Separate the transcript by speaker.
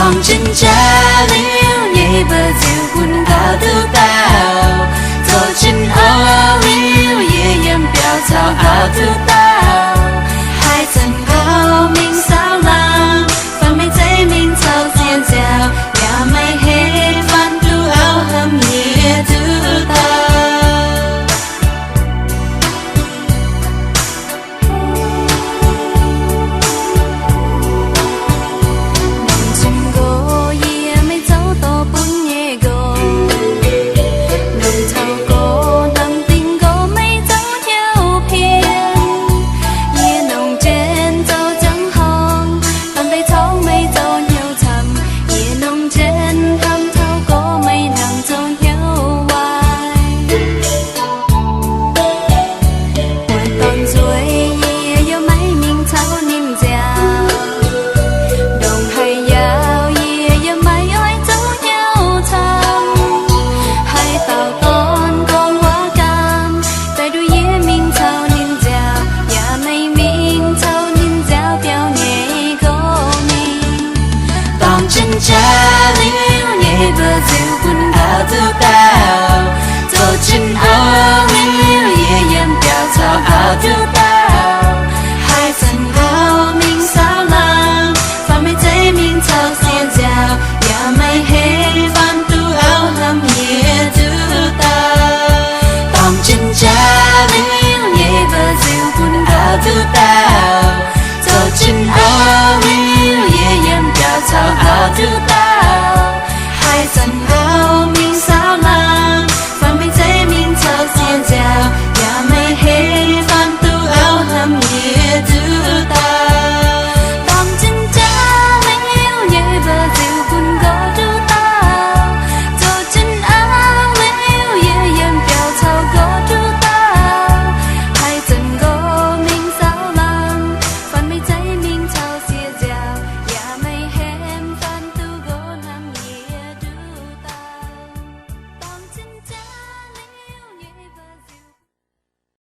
Speaker 1: tòng chân cha liu nhẹ bờ diều quân cao tu tao rồi chân ô liu nhẹ yếm béo chào cao tu tao hai chân cao mình sao làm và mình thấy mình thâu tiền giàu nhà mày hết văn tu áo hầm nhẹ tu tao cha liu nhẹ bờ diều quân cao tu ta